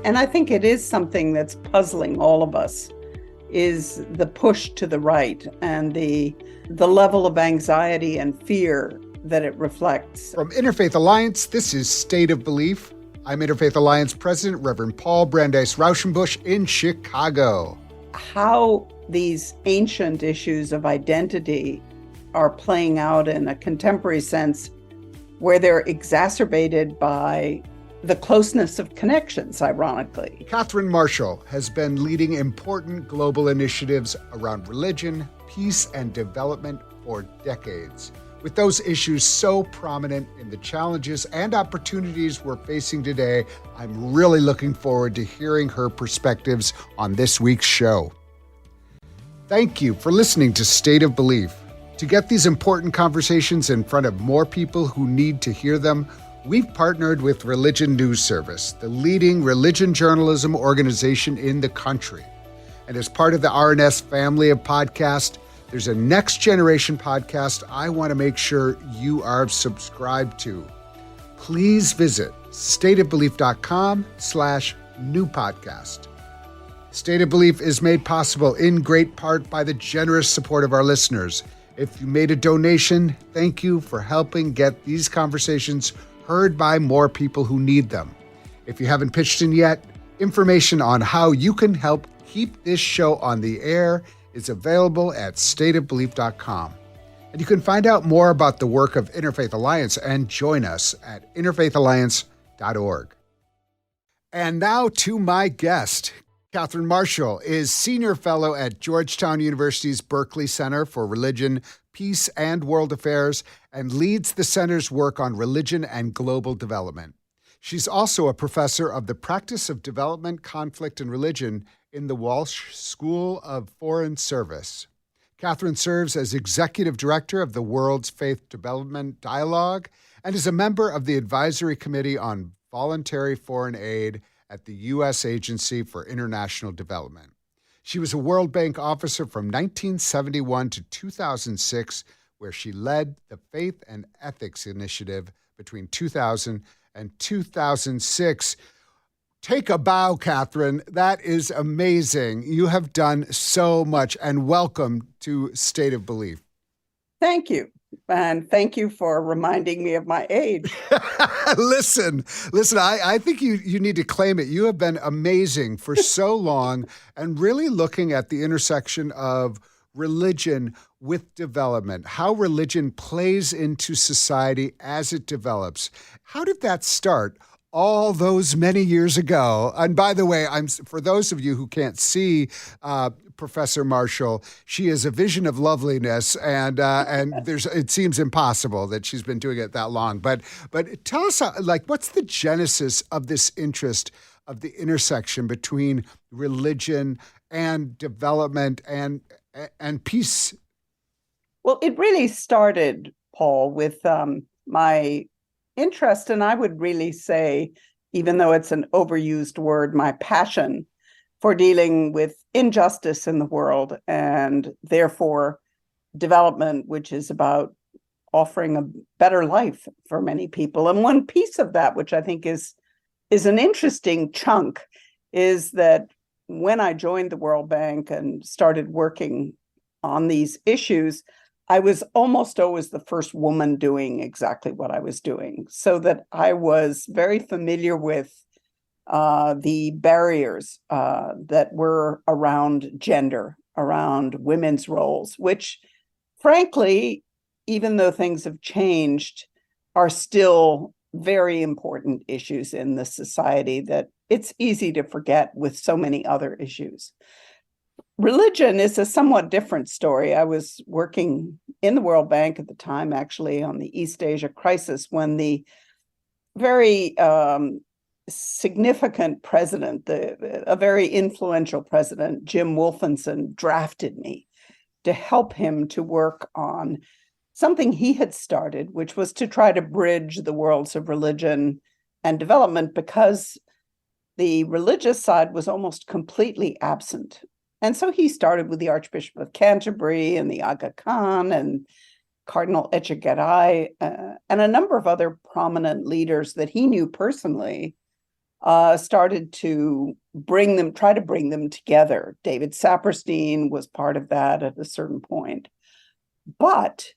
And I think it is something that's puzzling all of us, is the push to the right and the level of anxiety and fear that it reflects. From Interfaith Alliance, this is State of Belief. I'm Interfaith Alliance President, Reverend Paul Brandeis Raushenbush in Chicago. How these ancient issues of identity are playing out in a contemporary sense, where they're exacerbated by the closeness of connections, ironically. Katherine Marshall has been leading important global initiatives around religion, peace, and development for decades. With those issues so prominent in the challenges and opportunities we're facing today, I'm really looking forward to hearing her perspectives on this week's show. Thank you for listening to State of Belief. To get these important conversations in front of more people who need to hear them, we've partnered with Religion News Service, the leading religion journalism organization in the country. And as part of the RNS family of podcasts, there's a next generation podcast I want to make sure you are subscribed to. Please visit stateofbelief.com/new podcast. State of Belief is made possible in great part by the generous support of our listeners. If you made a donation, thank you for helping get these conversations heard by more people who need them. If you haven't pitched in yet, information on how you can help keep this show on the air is available at stateofbelief.com. And you can find out more about the work of Interfaith Alliance and join us at interfaithalliance.org. And now to my guest. Katherine Marshall is Senior Fellow at Georgetown University's Berkeley Center for Religion, Peace, and World Affairs and leads the center's work on religion and global development. She's also a professor of the practice of development, conflict, and religion in the Walsh School of Foreign Service. Katherine serves as Executive Director of the World's Faith Development Dialogue and is a member of the Advisory Committee on Voluntary Foreign Aid at the U.S. Agency for International Development. She was a World Bank officer from 1971 to 2006, where she led the Faith and Ethics Initiative between 2000 and 2006. Take a bow, Katherine. That is amazing. You have done so much, and welcome to State of Belief. Thank you. And thank you for reminding me of my age. Listen, I think you need to claim it. You have been amazing for so long and really looking at the intersection of religion with development, how religion plays into society as it develops. How did that start all those many years ago? And by the way, for those of you who can't see Professor Marshall, she is a vision of loveliness, and it seems impossible that she's been doing it that long. But tell us, what's the genesis of this interest of the intersection between religion and development and peace? Well, it really started, Paul, with my interest, and I would really say, even though it's an overused word, my passion for dealing with injustice in the world and therefore development, which is about offering a better life for many people. And one piece of that, which I think is an interesting chunk, is that when I joined the World Bank and started working on these issues, I was almost always the first woman doing exactly what I was doing, so that I was very familiar with the barriers that were around gender, around women's roles, which, frankly, even though things have changed, are still very important issues in the society that it's easy to forget with so many other issues. Religion is a somewhat different story. I was working in the World Bank at the time, actually, on the East Asia crisis, when the very significant president, a very influential president, Jim Wolfenson, drafted me to help him to work on something he had started, which was to try to bridge the worlds of religion and development, because the religious side was almost completely absent. And so he started with the Archbishop of Canterbury and the Aga Khan and Cardinal Etchegaray and a number of other prominent leaders that he knew personally, started to try to bring them together. David Saperstein was part of that at a certain point. But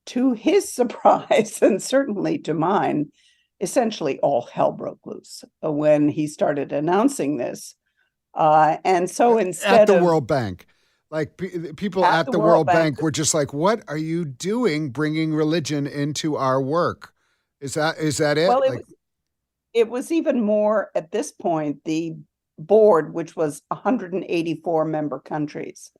to his surprise, and certainly to mine, essentially all hell broke loose when he started announcing this. And so instead at the World Bank, like people at the World Bank were just like, "What are you doing, bringing religion into our work?" Is that it? Well, it was even more at this point. The board, which was 184 member countries,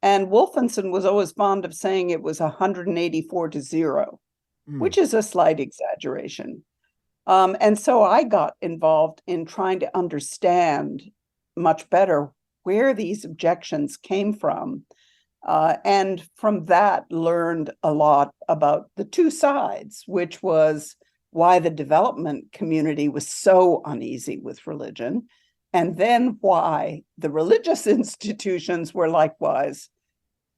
and Wolfenson was always fond of saying it was 184 to 0, which is a slight exaggeration. And so I got involved in trying to understand much better where these objections came from. And from that, learned a lot about the two sides, which was why the development community was so uneasy with religion, and then why the religious institutions were likewise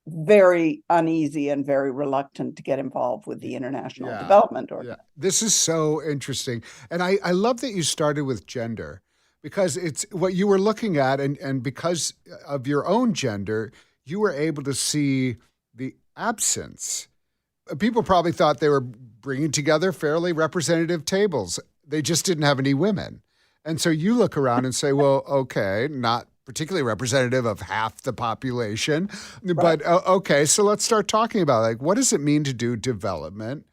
very uneasy and very reluctant to get involved with the International Development Organization. This is so interesting. And I love that you started with gender, because it's what you were looking at, and because of your own gender, you were able to see the absence. People probably thought they were bringing together fairly representative tables. They just didn't have any women. And so you look around and say, well, okay, not particularly representative of half the population. Right. But okay, so let's start talking about, like, what does it mean to do development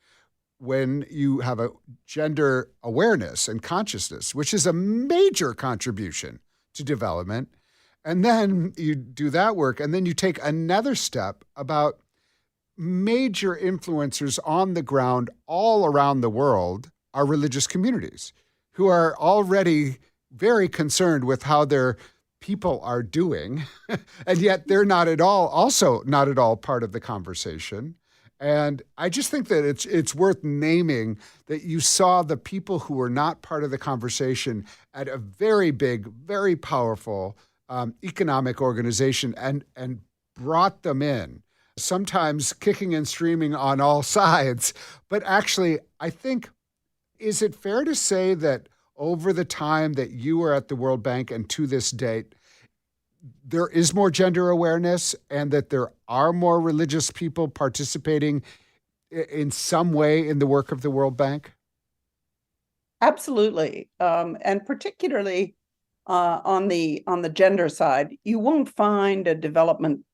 when you have a gender awareness and consciousness, which is a major contribution to development. And then you do that work, and then you take another step about major influencers on the ground all around the world are religious communities who are already very concerned with how their people are doing, and yet they're not at all part of the conversation. And I just think that it's worth naming that you saw the people who were not part of the conversation at a very big, very powerful economic organization and brought them in, sometimes kicking and screaming on all sides. But actually, I think, is it fair to say that over the time that you were at the World Bank and to this date, there is more gender awareness and that there are more religious people participating in some way in the work of the World Bank? Absolutely. And particularly on the gender side, you won't find a development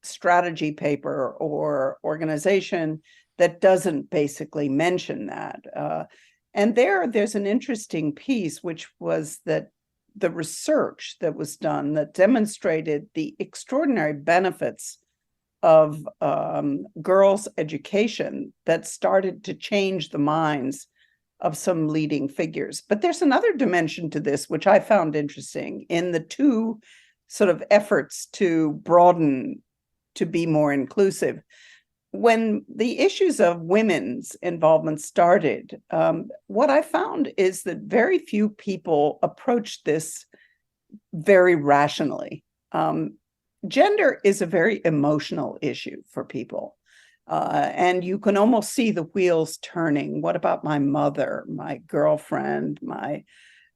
strategy paper or organization that doesn't basically mention that. And there's an interesting piece, which was that the research that was done that demonstrated the extraordinary benefits of girls' education that started to change the minds of some leading figures. But there's another dimension to this, which I found interesting in the two sort of efforts to broaden, to be more inclusive. When the issues of women's involvement started, what I found is that very few people approached this very rationally. Gender is a very emotional issue for people. And you can almost see the wheels turning. What about my mother, my girlfriend,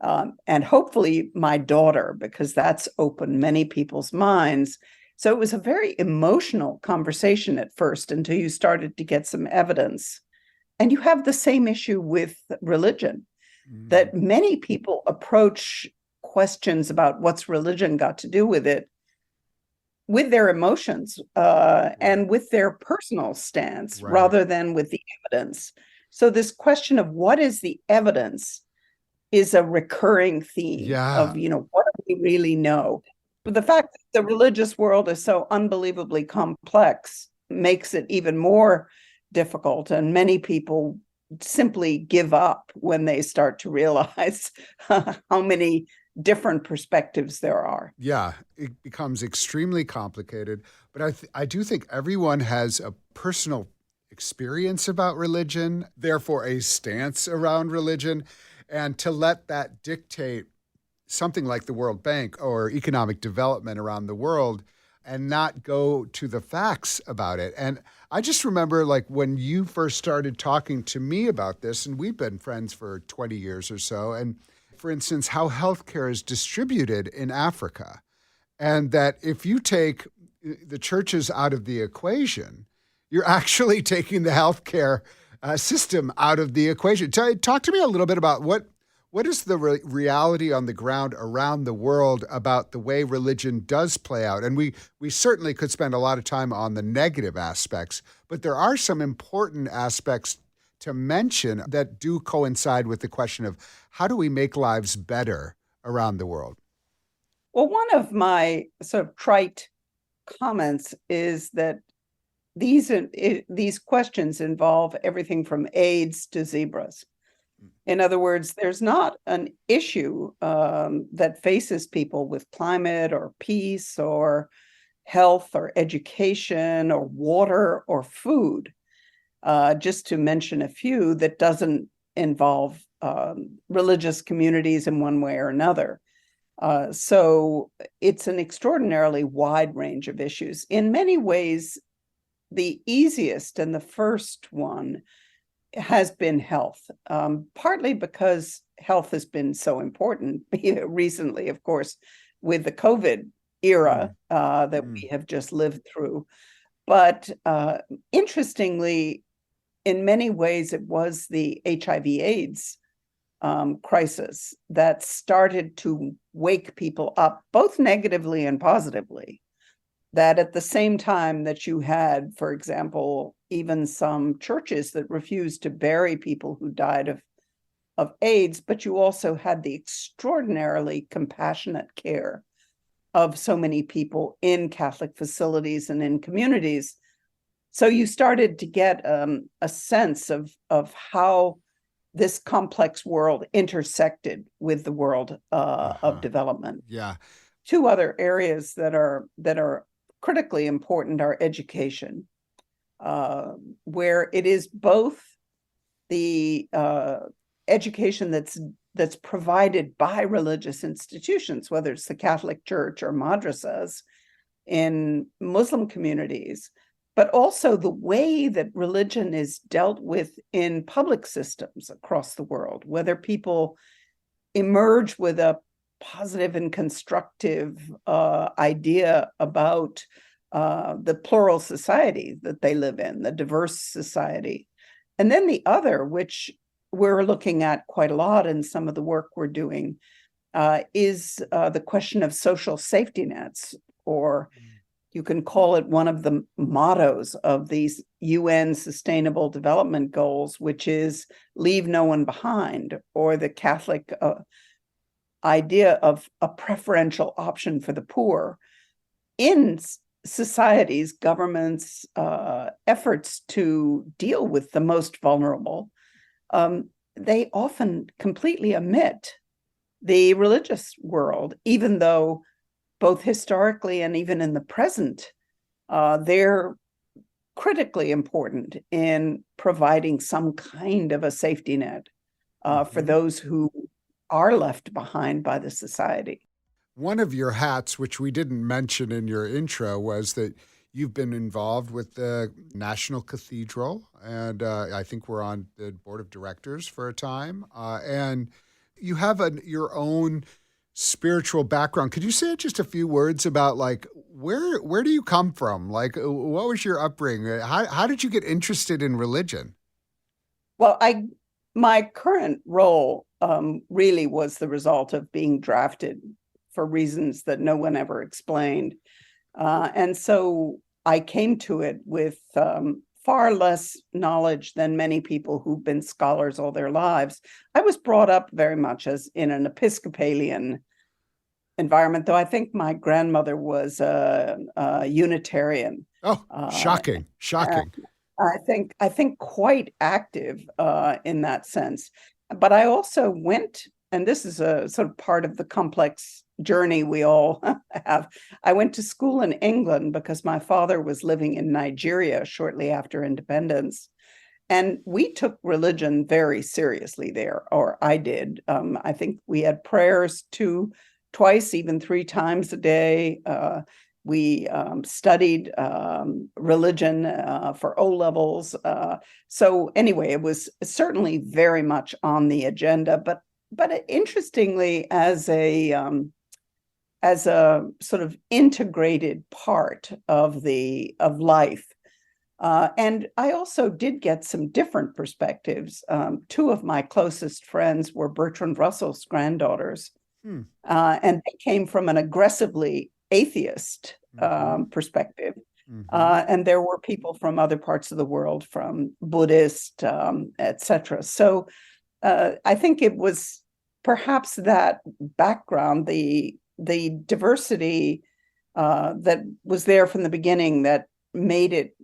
and hopefully my daughter, because that's opened many people's minds. So it was a very emotional conversation at first until you started to get some evidence. And you have the same issue with religion, that many people approach questions about what's religion got to do with it, with their emotions and with their personal stance, rather than with the evidence. So this question of what is the evidence is a recurring theme of, what do we really know? But the fact that the religious world is so unbelievably complex makes it even more difficult. And many people simply give up when they start to realize how many different perspectives there are. Yeah, it becomes extremely complicated. But I do think everyone has a personal experience about religion, therefore a stance around religion. And to let that dictate something like the World Bank or economic development around the world and not go to the facts about it. And I just remember, like, when you first started talking to me about this, and we've been friends for 20 years or so, and for instance, how healthcare is distributed in Africa. And that if you take the churches out of the equation, you're actually taking the healthcare system out of the equation. Talk to me a little bit about what is the reality on the ground around the world about the way religion does play out. And we certainly could spend a lot of time on the negative aspects, but there are some important aspects to mention that do coincide with the question of how do we make lives better around the world? Well, one of my sort of trite comments is that these questions involve everything from AIDS to zebras. In other words, there's not an issue that faces people with climate or peace or health or education or water or food, just to mention a few, that doesn't involve religious communities in one way or another. So it's an extraordinarily wide range of issues. In many ways, the easiest and the first one has been health, partly because health has been so important recently, of course, with the COVID era that we have just lived through. But interestingly, in many ways, it was the HIV/AIDS crisis that started to wake people up, both negatively and positively. That at the same time that you had, for example, even some churches that refused to bury people who died of AIDS, but you also had the extraordinarily compassionate care of so many people in Catholic facilities and in communities. So you started to get a sense of how this complex world intersected with the world of development. Yeah. Two other areas that are critically important are education, where it is both the education that's provided by religious institutions, whether it's the Catholic Church or madrasas in Muslim communities, but also the way that religion is dealt with in public systems across the world, whether people emerge with a positive and constructive idea about the plural society that they live in, the diverse society. And then the other, which we're looking at quite a lot in some of the work we're doing, is the question of social safety nets, or you can call it one of the mottos of these UN Sustainable Development Goals, which is leave no one behind, or the Catholic idea of a preferential option for the poor. In societies, governments' efforts to deal with the most vulnerable, they often completely omit the religious world, even though both historically and even in the present, they're critically important in providing some kind of a safety net for those who are left behind by the society. One of your hats, which we didn't mention in your intro, was that you've been involved with the National Cathedral, and I think we're on the board of directors for a time. And you have your own spiritual background. Could you say just a few words about, like, where do you come from? Like, what was your upbringing? How did you get interested in religion? Well, my current role really was the result of being drafted for reasons that no one ever explained. And so I came to it with far less knowledge than many people who've been scholars all their lives. I was brought up very much as in an Episcopalian environment, though I think my grandmother was a Unitarian. Oh, shocking. I think quite active in that sense. But I also went, and this is a sort of part of the complex journey we all have. I went to school in England because my father was living in Nigeria shortly after independence. And we took religion very seriously there, or I did. I think we had prayers twice, even 3 times a day. We studied religion for O levels. So anyway, it was certainly very much on the agenda. But but interestingly, as a sort of integrated part of life. And I also did get some different perspectives. Two of my closest friends were Bertrand Russell's granddaughters, and they came from an aggressively atheist perspective. And there were people from other parts of the world, from Buddhist, etc. So I think it was perhaps that background, the diversity that was there from the beginning, that made it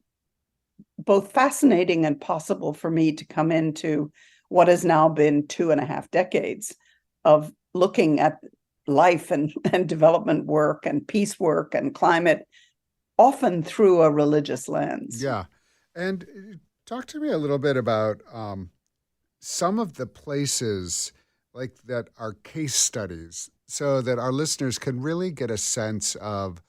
both fascinating and possible for me to come into what has now been 2.5 decades of looking at life and development work and peace work and climate, often through a religious lens. Yeah. And talk to me a little bit about some of the places like that are case studies, so that our listeners can really get a sense of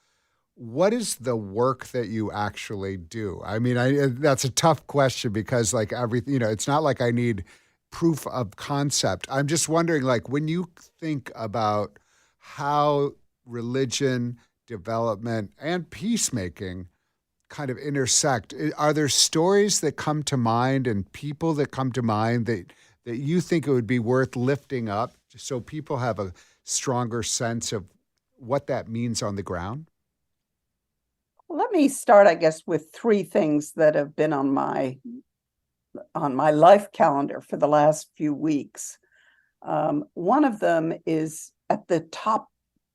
what is the work that you actually do. I mean, that's a tough question, because like everything, it's not like I need proof of concept. I'm just wondering, like, when you think about how religion, development, and peacemaking kind of intersect, are there stories that come to mind and people that come to mind that you think it would be worth lifting up so people have a stronger sense of what that means on the ground? Let me start, I guess, with 3 things that have been on my life calendar for the last few weeks. One of them is at the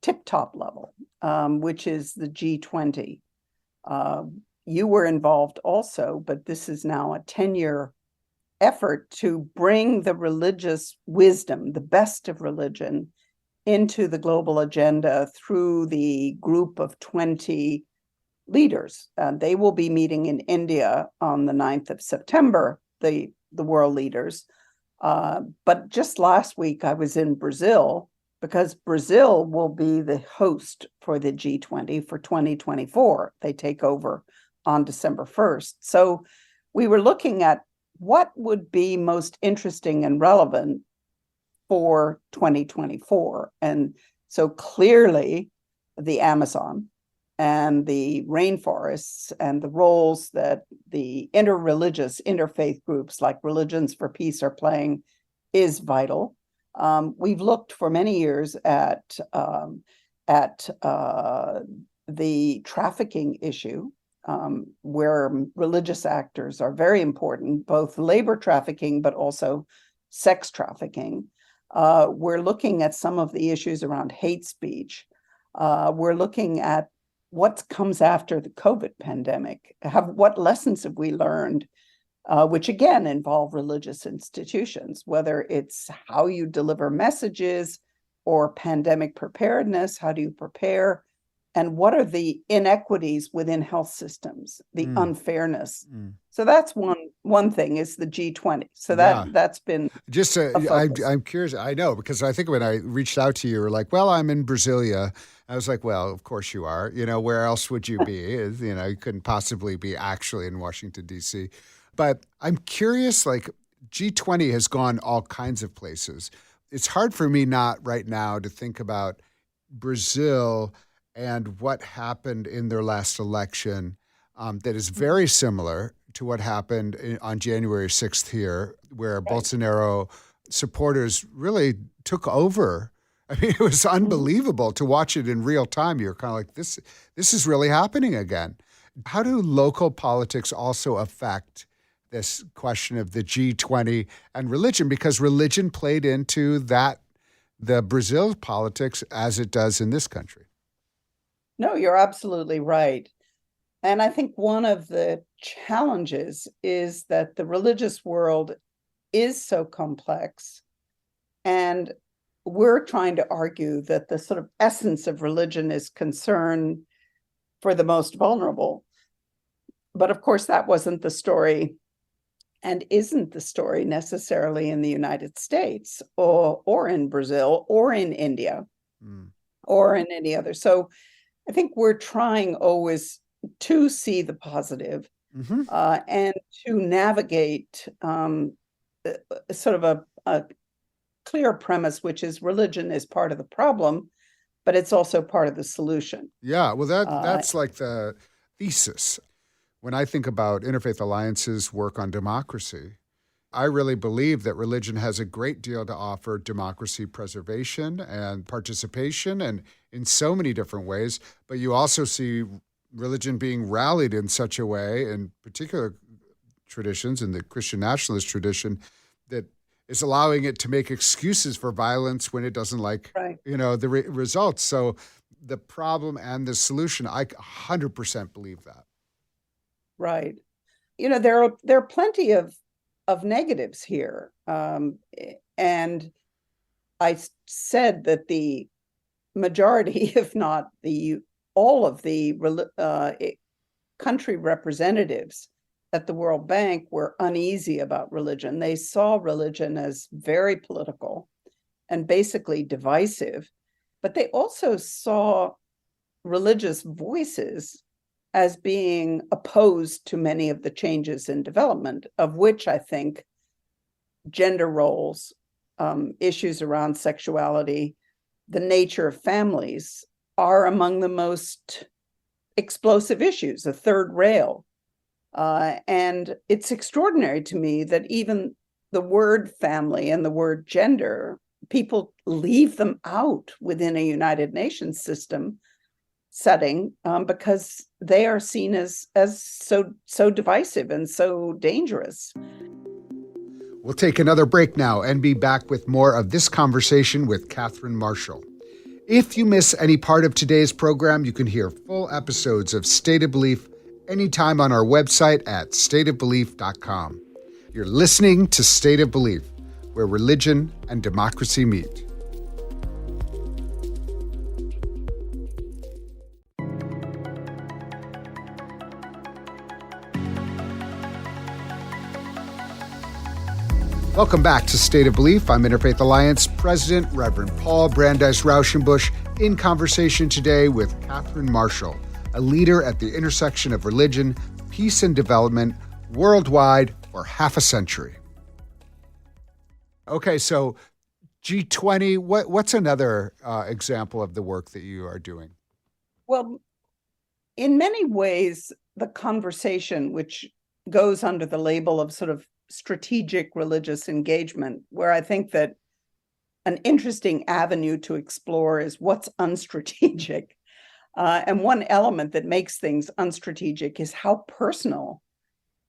tip-top level, which is the G20. You were involved also, but this is now a 10-year effort to bring the religious wisdom, the best of religion, into the global agenda through the group of 20 leaders. They will be meeting in India on the 9th of September, the world leaders. But just last week, I was in Brazil, because Brazil will be the host for the G20 for 2024. They take over on December 1st. So we were looking at what would be most interesting and relevant for 2024. And so clearly the Amazon and the rainforests and the roles that the interreligious, interfaith groups like Religions for Peace are playing is vital. We've looked for many years at the trafficking issue, where religious actors are very important, both labor trafficking, but also sex trafficking. We're looking at some of the issues around hate speech. We're looking at what comes after the COVID pandemic. What lessons have we learned, which again involve religious institutions, whether it's how you deliver messages or pandemic preparedness, how do you prepare? And what are the inequities within health systems, the unfairness? So that's one thing, is the G20. So that's been just I'm curious. I know, because I think when I reached out to you, you were like, "Well, I'm in Brasilia." I was like, "Well, of course you are. Where else would you be? You couldn't possibly be actually in Washington, D.C." But I'm curious. Like, G20 has gone all kinds of places. It's hard for me not right now to think about Brazil and what happened in their last election, that is very similar to what happened on January 6th here, where Bolsonaro supporters really took over. I mean, it was unbelievable to watch it in real time. You're kind of like, this is really happening again. How do local politics also affect this question of the G20 and religion? Because religion played into the Brazil politics as it does in this country. No, you're absolutely right. And I think one of the challenges is that the religious world is so complex, and we're trying to argue that the sort of essence of religion is concern for the most vulnerable. But of course, that wasn't the story, and isn't the story necessarily in the United States or in Brazil or in India or in any other. So I think we're trying always to see the positive, and to navigate sort of a clear premise, which is religion is part of the problem, but it's also part of the solution. Yeah, well, that's like the thesis. When I think about Interfaith Alliance's work on democracy, I really believe that religion has a great deal to offer democracy preservation and participation, and in so many different ways. But you also see religion being rallied in such a way, in particular traditions, in the Christian nationalist tradition, that is allowing it to make excuses for violence when it doesn't like, the results. So the problem and the solution, I 100% believe that. Right. There are plenty of negatives here. And I said that the majority, if not all of the country representatives at the World Bank were uneasy about religion. They saw religion as very political and basically divisive, but they also saw religious voices as being opposed to many of the changes in development, of which I think gender roles, issues around sexuality, the nature of families are among the most explosive issues, a third rail. And it's extraordinary to me that even the word family and the word gender, people leave them out within a United Nations system setting because they are seen as so divisive and so dangerous. We'll take another break now and be back with more of this conversation with Katherine Marshall. If you miss any part of today's program, you can hear full episodes of State of Belief anytime on our website at stateofbelief.com. You're listening to State of Belief, where religion and democracy meet. Welcome back to State of Belief. I'm Interfaith Alliance President Reverend Paul Brandeis Raushenbush, in conversation today with Katherine Marshall, a leader at the intersection of religion, peace, and development worldwide for half a century. Okay, so G20, what's another example of the work that you are doing? Well, in many ways, the conversation, which goes under the label of sort of strategic religious engagement, where I think that an interesting avenue to explore is what's unstrategic. And one element that makes things unstrategic is how personal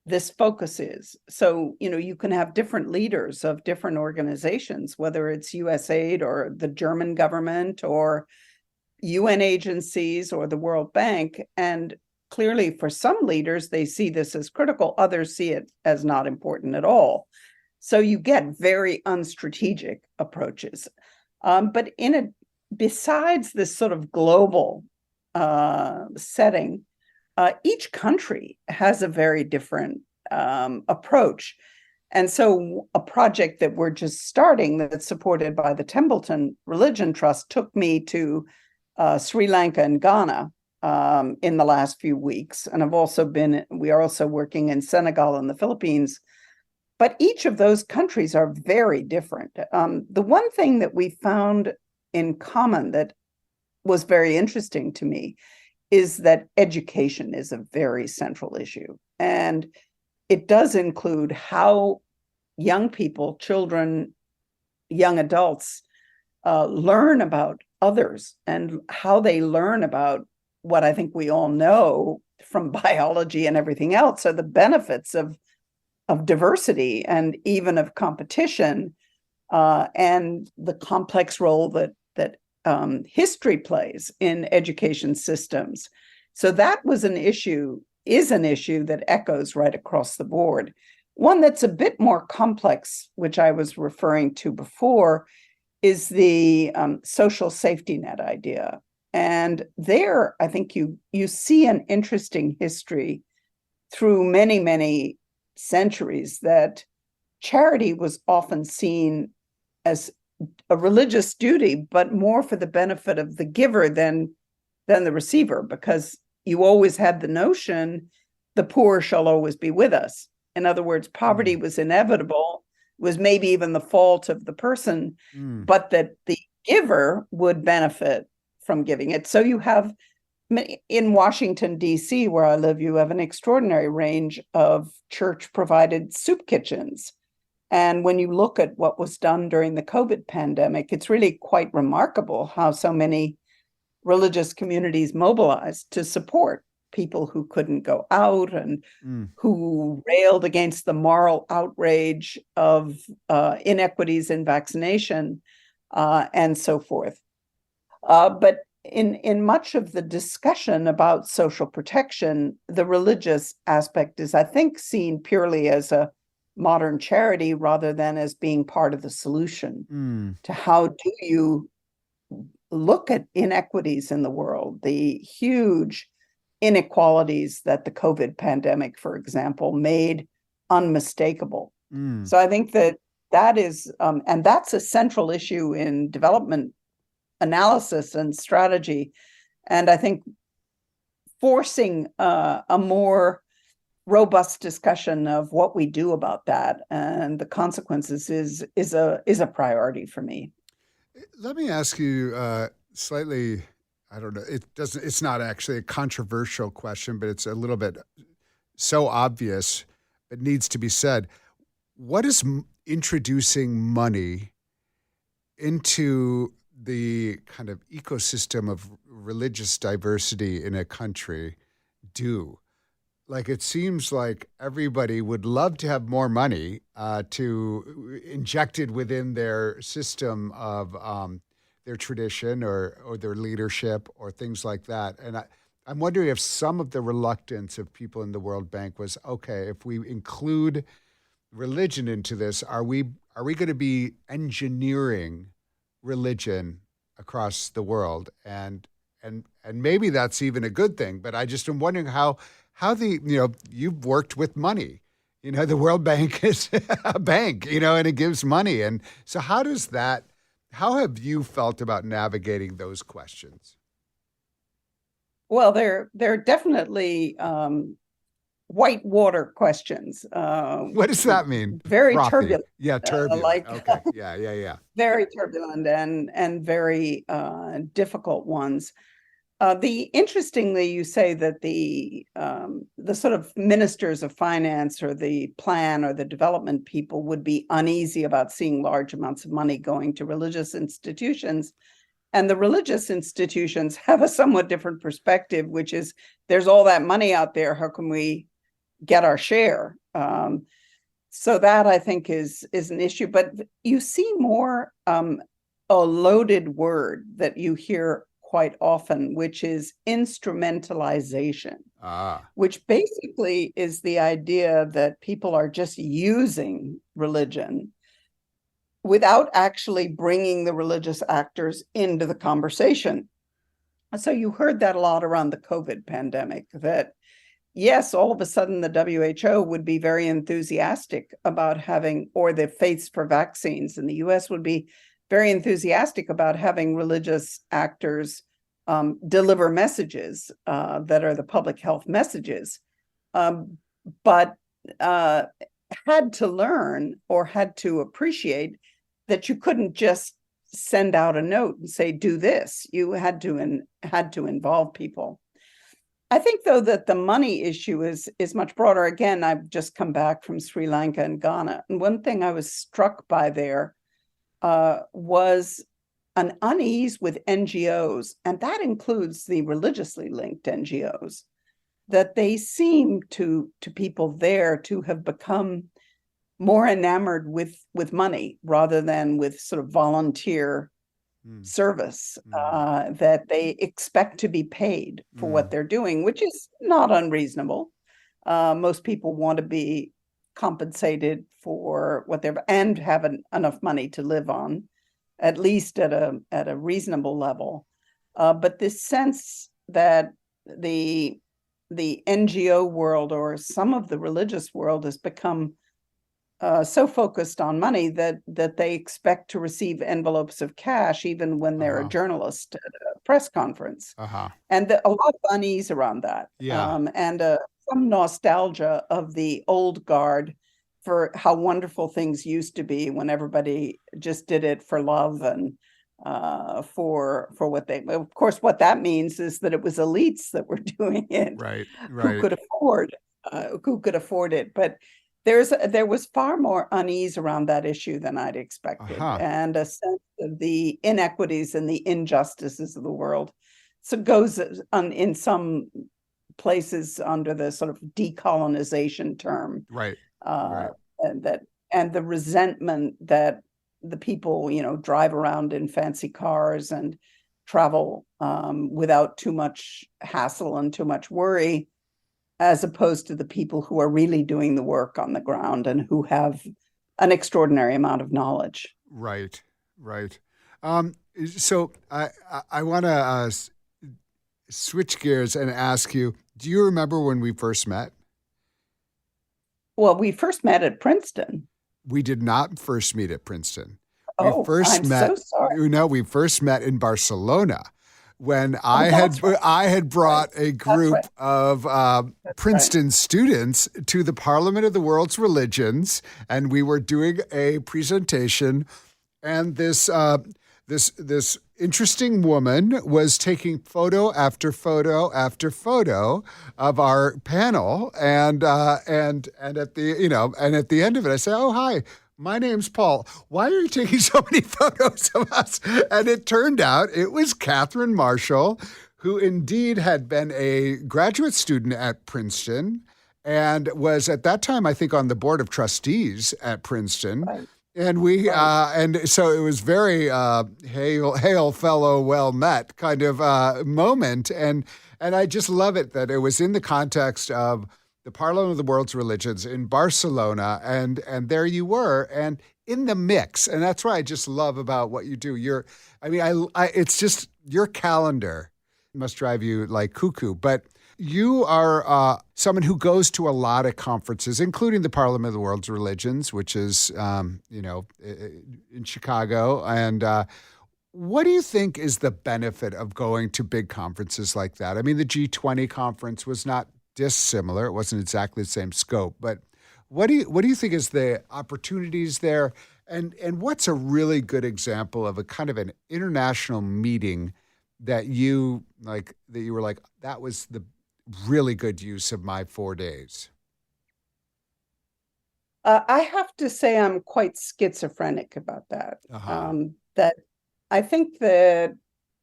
this focus is. So, you can have different leaders of different organizations, whether it's USAID or the German government or UN agencies or the World Bank. And clearly, for some leaders, they see this as critical. Others see it as not important at all. So you get very unstrategic approaches. But besides this sort of global setting, each country has a very different approach. And so a project that we're just starting that's supported by the Templeton Religion Trust took me to Sri Lanka and Ghana in the last few weeks. And we are also working in Senegal and the Philippines. But each of those countries are very different. The one thing that we found in common that was very interesting to me is that education is a very central issue. And it does include how young people, children, young adults learn about others and how they learn about what I think we all know from biology and everything else are the benefits of diversity and even of competition, and the complex role that history plays in education systems. So that is an issue that echoes right across the board. One that's a bit more complex, which I was referring to before, is the social safety net idea. And there, I think you see an interesting history through many, many centuries that charity was often seen as a religious duty, but more for the benefit of the giver than the receiver, because you always had the notion the poor shall always be with us. In other words, poverty was inevitable, was maybe even the fault of the person, but that the giver would benefit from giving it. So you have, in Washington, D.C., where I live, you have an extraordinary range of church-provided soup kitchens. And when you look at what was done during the COVID pandemic, it's really quite remarkable how so many religious communities mobilized to support people who couldn't go out and who railed against the moral outrage of inequities in vaccination and so forth. But in much of the discussion about social protection, the religious aspect is, I think, seen purely as a modern charity rather than as being part of the solution to how do you look at inequities in the world, the huge inequalities that the COVID pandemic, for example, made unmistakable. So I think that is, and that's a central issue in development analysis and strategy. And I think forcing a more robust discussion of what we do about that and the consequences is a priority for me. Let me ask you slightly, I don't know, it's not actually a controversial question, but it's a little bit so obvious it needs to be said. What is introducing money into the kind of ecosystem of religious diversity in a country do? Like, it seems like everybody would love to have more money to injected within their system of their tradition or their leadership or things like that. And I'm wondering if some of the reluctance of people in the World Bank was, okay, if we include religion into this, are we going to be engineering religion across the world? And maybe that's even a good thing. But I just am wondering how you've worked with money. The World Bank is a bank, and it gives money. And so how have you felt about navigating those questions? Well, they're definitely white water questions. What does that mean? Very Frothy. turbulent. Yeah, turbulent. Okay. Yeah. Very turbulent and very difficult ones. Interestingly, you say that the sort of ministers of finance or the plan or the development people would be uneasy about seeing large amounts of money going to religious institutions. And the religious institutions have a somewhat different perspective, which is there's all that money out there. How can we get our share? So that, I think, is an issue. But you see more a loaded word that you hear quite often, which is instrumentalization, which basically is the idea that people are just using religion without actually bringing the religious actors into the conversation. So you heard that a lot around the COVID pandemic, that yes, all of a sudden the WHO would be very enthusiastic about having, or the Faiths for Vaccines in the US would be very enthusiastic about having religious actors deliver messages that are the public health messages, but had to learn or had to appreciate that you couldn't just send out a note and say, do this. You had to involve people. I think, though, that the money issue is much broader. Again, I've just come back from Sri Lanka and Ghana. And one thing I was struck by there was an unease with NGOs, and that includes the religiously linked NGOs, that they seem to people there to have become more enamored with money rather than with sort of volunteer service, that they expect to be paid for what they're doing, which is not unreasonable. Most people want to be compensated for what they're, and have enough money to live on, at least at a reasonable level. But this sense that the NGO world or some of the religious world has become so focused on money that they expect to receive envelopes of cash even when they're a journalist at a press conference. And a lot of unease around that. And some nostalgia of the old guard for how wonderful things used to be when everybody just did it for love and for what they, of course, what that means is that it was elites that were doing it, Right. who could afford it. But there was far more unease around that issue than I'd expected, and a sense of the inequities and the injustices of the world. So it goes on in some places under the sort of decolonization term, Right. And the resentment that the people, drive around in fancy cars and travel without too much hassle and too much worry, as opposed to the people who are really doing the work on the ground and who have an extraordinary amount of knowledge. Right. So I want to switch gears and ask you, do you remember when we first met? Well, we first met at Princeton. We did not first meet at Princeton. So sorry. No, we first met in Barcelona when I had brought a group of Princeton students to the Parliament of the World's Religions, and we were doing a presentation, and this interesting woman was taking photo after photo after photo of our panel, and at the end of it, I say, "Oh, hi. My name's Paul. Why are you taking so many photos of us?" And it turned out it was Katherine Marshall, who indeed had been a graduate student at Princeton and was at that time, I think, on the board of trustees at Princeton. Right. And and so it was very hail fellow, well met kind of moment. And I just love it that it was in the context of the Parliament of the World's Religions in Barcelona, and there you were, and in the mix. And that's what I just love about what you do. It's just your calendar must drive you like cuckoo, but you are someone who goes to a lot of conferences, including the Parliament of the World's Religions, which is, in Chicago. And what do you think is the benefit of going to big conferences like that? I mean, the G20 conference was not dissimilar. It wasn't exactly the same scope, but what do you think is the opportunities there? And what's a really good example of a kind of an international meeting that you were like, that was the really good use of my 4 days? I have to say I'm quite schizophrenic about that. That I think that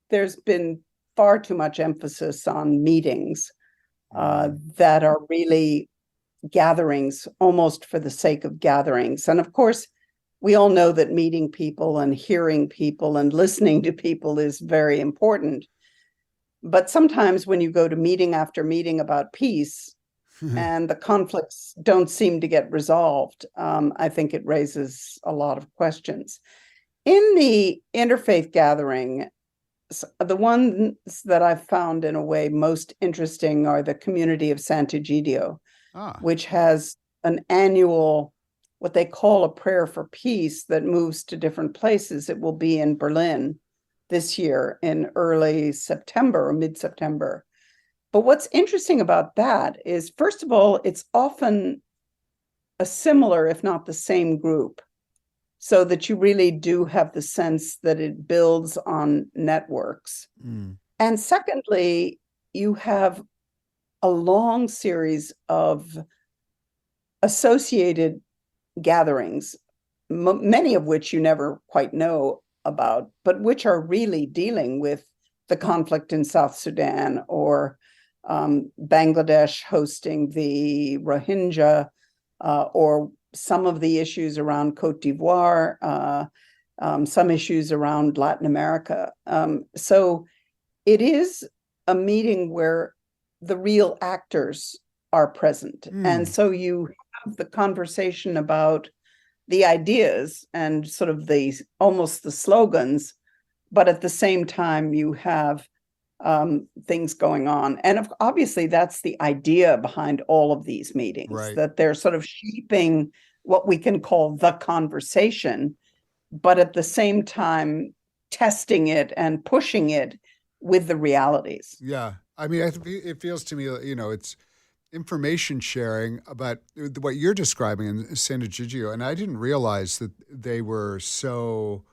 there's been far too much emphasis on meetings that are really gatherings almost for the sake of gatherings. And of course, we all know that meeting people and hearing people and listening to people is very important. But sometimes when you go to meeting after meeting about peace and the conflicts don't seem to get resolved, I think it raises a lot of questions. In the interfaith gathering, the ones that I've found in a way most interesting are the community of Sant'Egidio, which has an annual, what they call a prayer for peace that moves to different places. It will be in Berlin this year in early September or mid-September. But what's interesting about that is, first of all, it's often a similar, if not the same group, so that you really do have the sense that it builds on networks. And secondly, you have a long series of associated gatherings, many of which you never quite know about, but which are really dealing with the conflict in South Sudan, or Bangladesh hosting the Rohingya, or some of the issues around Cote d'Ivoire, some issues around Latin America. So it is a meeting where the real actors are present. And so you have the conversation about the ideas and sort of almost the slogans, but at the same time you have things going on. And obviously that's the idea behind all of these meetings, right? That they're sort of shaping what we can call the conversation, but at the same time testing it and pushing it with the realities. Yeah. I mean, it feels to me, information sharing about what you're describing in San Egidio, and I didn't realize that they were so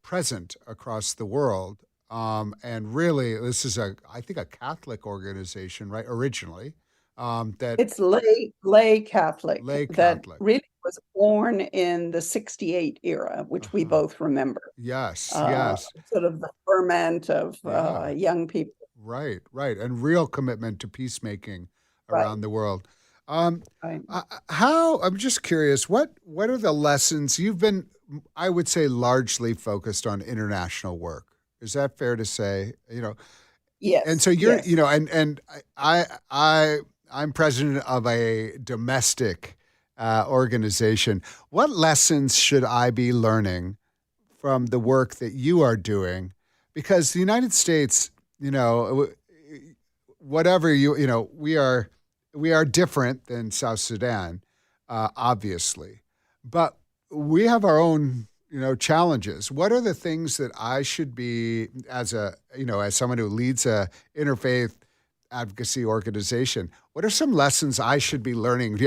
present across the world. And really, this is I think, a Catholic organization, right? Originally, that It's lay Catholic lay that Catholic. really was born in the 68 era, which we Uh-huh. both remember. Yes, Uh, yes, Sort of the ferment of yeah, young people. right, right, and real commitment to peacemaking Right, around the world. Um, right. how I'm just curious, what are the lessons you've been? I would say largely focused on international work. Is that fair to say? And Yes, so you're, yes. and I I'm president of a domestic organization. What lessons should I be learning from the work that you are doing? Because the United States, whatever we are different than South Sudan, obviously, but we have our own challenges. What are the things that I should be, as someone who leads a interfaith advocacy organization, what are some lessons I should be learning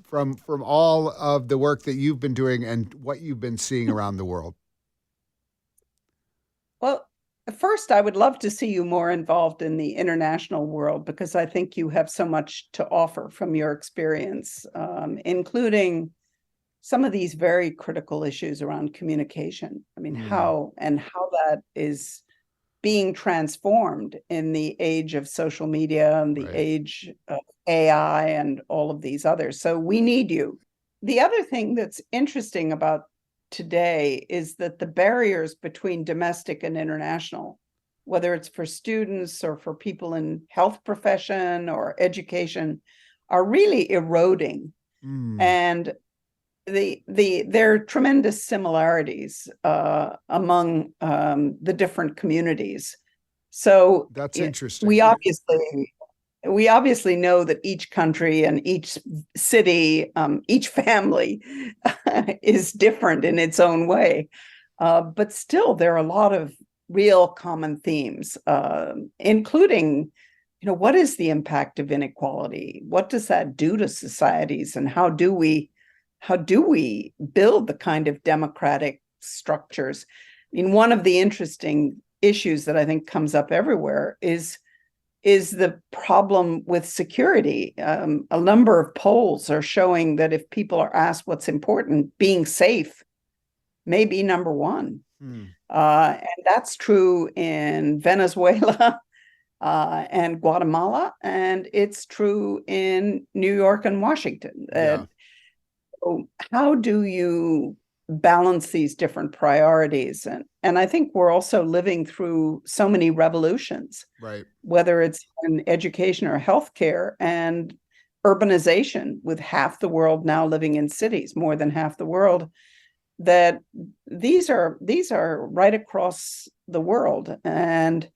from all of the work that you've been doing and what you've been seeing around the world? Well, first, I would love to see you more involved in the international world because I think you have so much to offer from your experience, including some of these very critical issues around communication. I mean, Mm, how that is being transformed in the age of social media and the right. age of AI and all of these others. So we need you. The other thing that's interesting about today is that the barriers between domestic and international, whether it's for students or for people in health profession or education, are really eroding. Mm, And there are tremendous similarities among the different communities. So that's it, interesting. we obviously we obviously know that each country and each city, each family is different in its own way. But still, there are a lot of real common themes, including, what is the impact of inequality? What does that do to societies? And how do we build the kind of democratic structures? I mean, one of the interesting issues that I think comes up everywhere is the problem with security. A number of polls are showing that if people are asked what's important, being safe may be number one. Mm, And that's true in Venezuela and Guatemala, and it's true in New York and Washington. yeah, So how do you balance these different priorities? And I think we're also living through so many revolutions, right. whether it's in education or healthcare and urbanization, with half the world now living in cities, more than half the world, that these are right across the world. And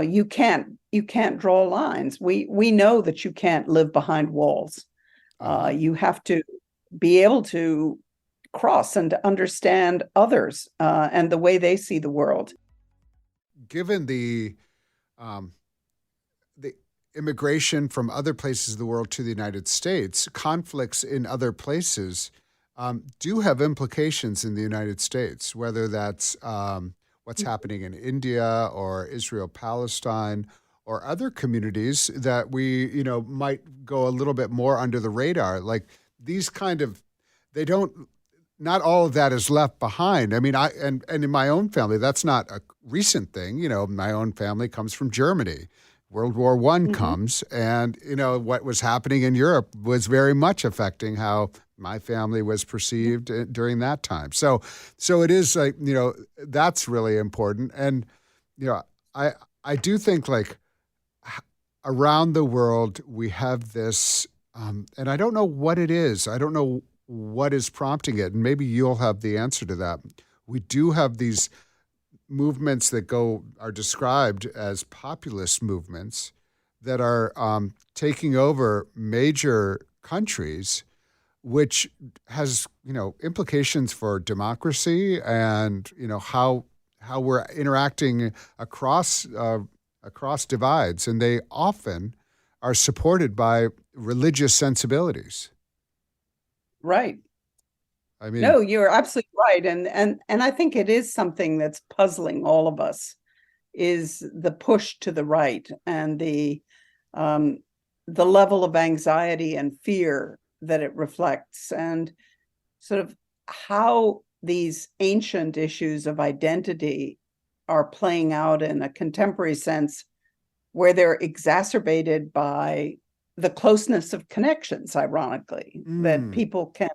you can't draw lines. We know that you can't live behind walls. Uh-huh. You have to be able to cross and to understand others and the way they see the world. Given um, the immigration from other places of the world to the United States, conflicts in other places do have implications in the United States, whether that's what's happening in India or Israel, Palestine, or other communities that we, might go a little bit more under the radar. Like these they don't, not all of that is left behind. I mean, and in my own family, that's not a recent thing. My own family comes from Germany. World War I Mm-hmm. comes, and what was happening in Europe was very much affecting how my family was perceived during that time. So it is like that's really important, and I I do think like around the world we have this, and I don't know what it is. I don't know what is prompting it, and maybe you'll have the answer to that. We do have these movements that are described as populist movements that are taking over major countries, which has implications for democracy and how we're interacting across divides, and they often are supported by religious sensibilities. Right. I mean, No, you're absolutely right. And I think it is something that's puzzling all of us, is the push to the right and um, the level of anxiety and fear that it reflects, and sort of how these ancient issues of identity are playing out in a contemporary sense, where they're exacerbated by the closeness of connections, ironically, that people can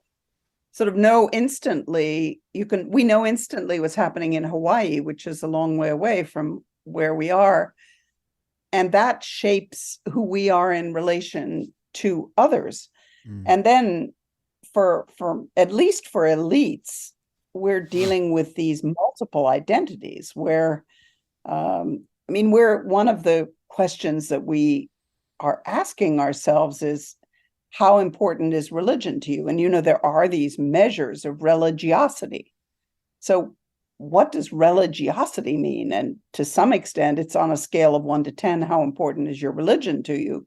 sort of know instantly. We know instantly what's happening in Hawaii, which is a long way away from where we are. And that shapes who we are in relation to others. And then for at least for elites, we're dealing with these multiple identities where, I mean, we're one of the questions that we are asking ourselves is, how important is religion to you? And, there are these measures of religiosity. So what does religiosity mean? And to some extent, it's on a scale of 1 to 10, how important is your religion to you?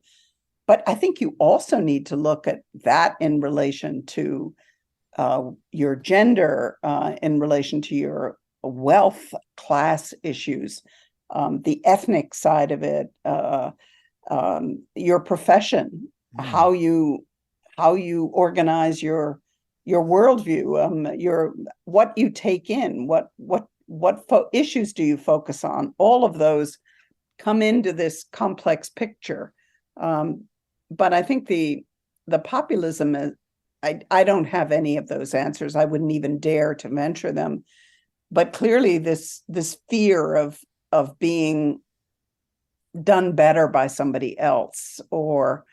But I think you also need to look at that in relation to your gender, in relation to your wealth, class issues, the ethnic side of it, your profession, how you organize your worldview, your what you take in, what issues do you focus on? All of those come into this complex picture. But I think the populism is, I don't have any of those answers. I wouldn't even dare to venture them. But clearly, this fear of being done better by somebody else, or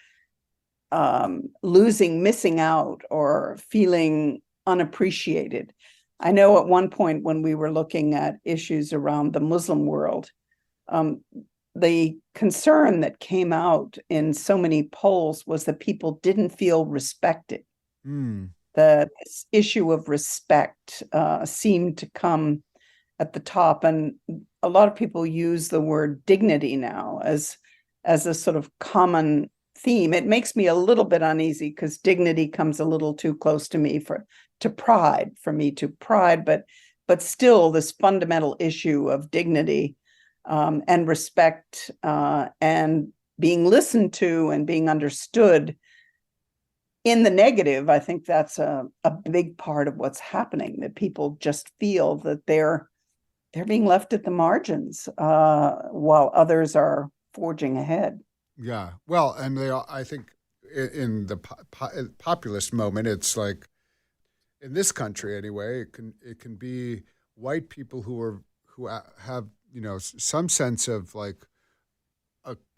missing out, or feeling unappreciated. I know at one point when we were looking at issues around the Muslim world, the concern that came out in so many polls was that people didn't feel respected. This issue of respect seemed to come at the top, and a lot of people use the word dignity now as a sort of common theme. It makes me a little bit uneasy because dignity comes a little too close to me to pride, but still this fundamental issue of dignity and respect and being listened to and being understood. In the negative, I think that's a big part of what's happening, that people just feel that they're being left at the margins while others are forging ahead. Yeah, well, and I think in the populist moment, it's like, in this country anyway, it can be white people who have some sense of like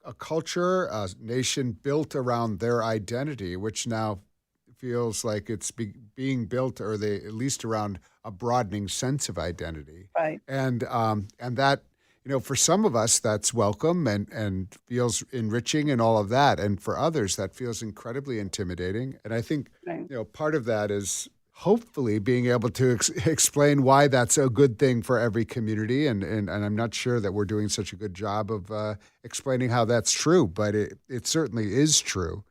a culture, a nation built around their identity, which now feels like it's being built, or at least around a broadening sense of identity, right? And that, for some of us that's welcome and feels enriching and all of that, and for others that feels incredibly intimidating. And I think part of that is hopefully being able to explain why that's a good thing for every community. And I'm not sure that we're doing such a good job of explaining how that's true, but it certainly is true.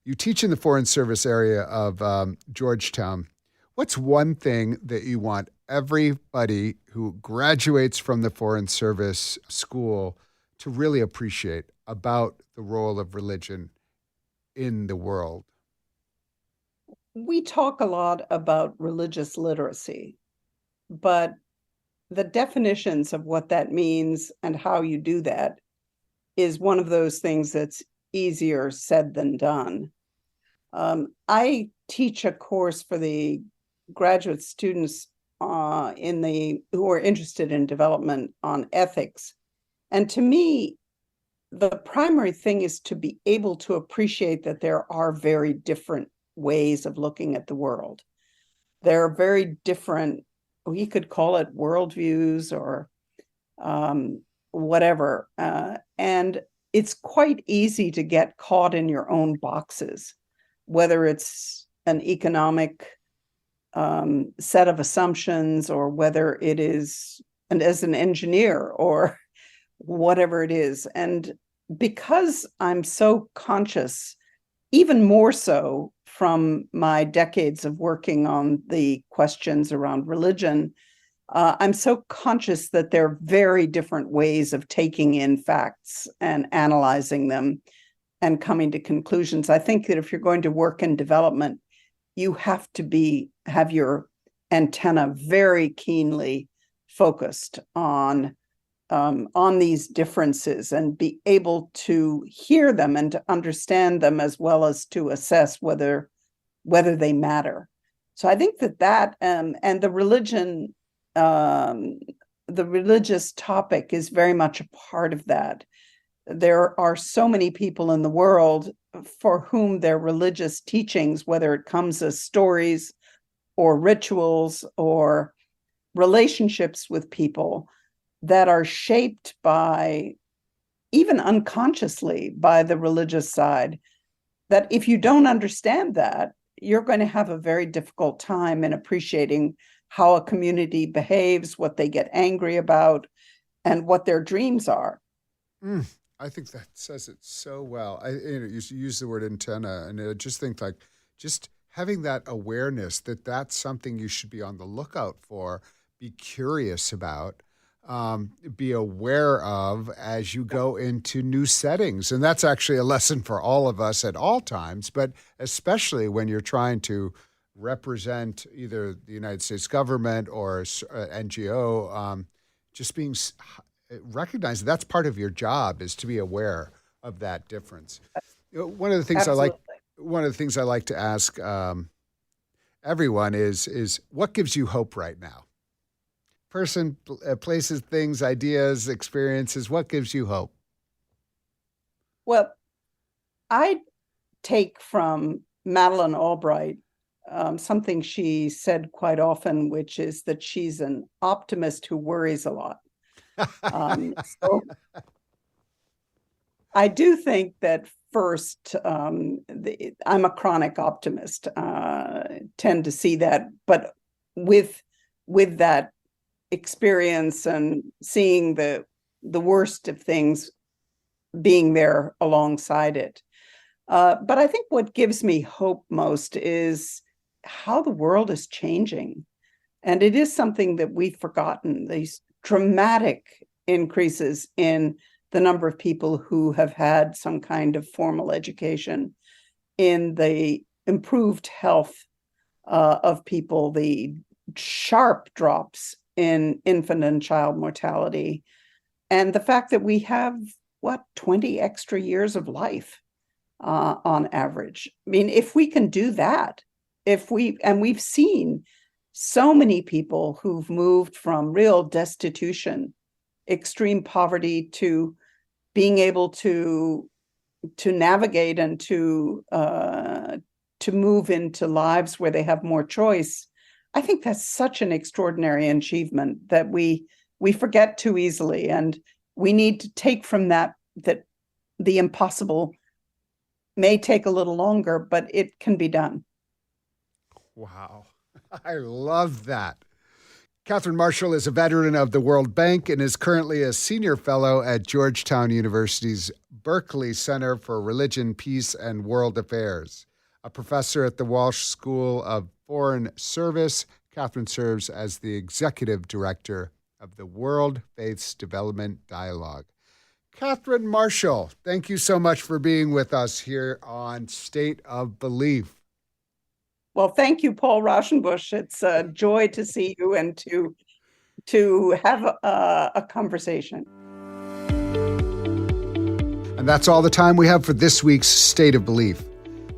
You teach in the Foreign Service area of Georgetown. What's one thing that you want everybody who graduates from the Foreign Service school to really appreciate about the role of religion in the world? We talk a lot about religious literacy, but the definitions of what that means and how you do that is one of those things that's easier said than done. I teach a course for the graduate students who are interested in development on ethics. And to me, the primary thing is to be able to appreciate that there are very different ways of looking at the world. There are very different, we could call it worldviews or whatever. And it's quite easy to get caught in your own boxes, whether it's an economic set of assumptions, or whether it is as an engineer or whatever it is. And because I'm so conscious, even more so from my decades of working on the questions around religion, I'm so conscious that there are very different ways of taking in facts and analyzing them and coming to conclusions. I think that if you're going to work in development, you have to have your antenna very keenly focused on these differences and be able to hear them and to understand them, as well as to assess whether they matter. So I think that and the religious topic is very much a part of that. There are so many people in the world for whom their religious teachings, whether it comes as stories or rituals or relationships with people, that are shaped by, even unconsciously, by the religious side, that if you don't understand that, you're going to have a very difficult time in appreciating how a community behaves, what they get angry about, and what their dreams are. I think that says it so well. You use the word antenna, and I just think just having that awareness that that's something you should be on the lookout for, be curious about, be aware of as you go into new settings. And that's actually a lesson for all of us at all times, but especially when you're trying to represent either the United States government or NGO, just being recognized that's part of your job, is to be aware of that difference. One of the things I like to ask everyone is what gives you hope right now? Person, places, things, ideas, experiences. What gives you hope? Well, I take from Madeleine Albright something she said quite often, which is that she's an optimist who worries a lot. So I do think that first, I'm a chronic optimist, tend to see that, but with that experience and seeing the worst of things being there alongside it. But I think what gives me hope most is how the world is changing. And it is something that we've forgotten, these dramatic increases in the number of people who have had some kind of formal education, in the improved health of people, the sharp drops in infant and child mortality, and the fact that we have 20 extra years of life on average. I mean, if we can do that, we've seen so many people who've moved from real destitution, extreme poverty, to being able to navigate and to move into lives where they have more choice. I think that's such an extraordinary achievement that we forget too easily, and we need to take from that the impossible may take a little longer, but it can be done. Wow. I love that. Katherine Marshall is a veteran of the World Bank and is currently a senior fellow at Georgetown University's Berkeley Center for Religion, Peace, and World Affairs. A professor at the Walsh School of Foreign Service, Katherine serves as the executive director of the World Faiths Development Dialogue. Katherine Marshall, thank you so much for being with us here on State of Belief. Well, thank you, Paul Raushenbush. It's a joy to see you and to have a conversation. And that's all the time we have for this week's State of Belief.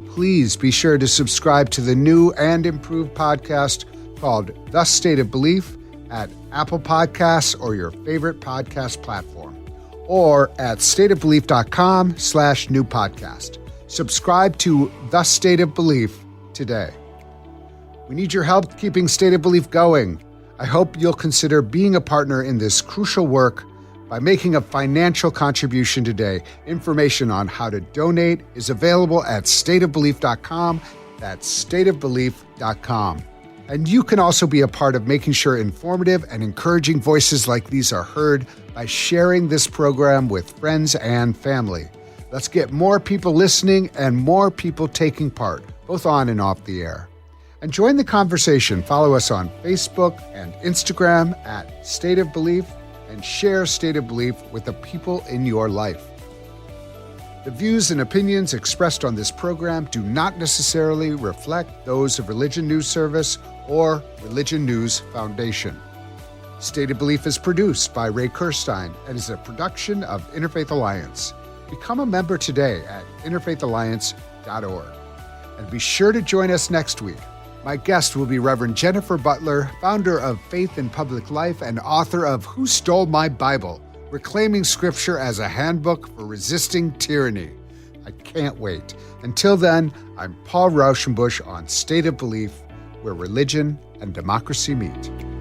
Please be sure to subscribe to the new and improved podcast called The State of Belief at Apple Podcasts or your favorite podcast platform, or at stateofbelief.com/new podcast. Subscribe to The State of Belief today. We need your help keeping State of Belief going. I hope you'll consider being a partner in this crucial work by making a financial contribution today. Information on how to donate is available at stateofbelief.com. That's stateofbelief.com. And you can also be a part of making sure informative and encouraging voices like these are heard by sharing this program with friends and family. Let's get more people listening and more people taking part, both on and off the air. And join the conversation. Follow us on Facebook and Instagram at State of Belief, and share State of Belief with the people in your life. The views and opinions expressed on this program do not necessarily reflect those of Religion News Service or Religion News Foundation. State of Belief is produced by Ray Kirstein and is a production of Interfaith Alliance. Become a member today at interfaithalliance.org. And be sure to join us next week. My guest will be Reverend Jennifer Butler, founder of Faith in Public Life and author of Who Stole My Bible? Reclaiming Scripture as a Handbook for Resisting Tyranny. I can't wait. Until then, I'm Paul Raushenbush on State of Belief, where religion and democracy meet.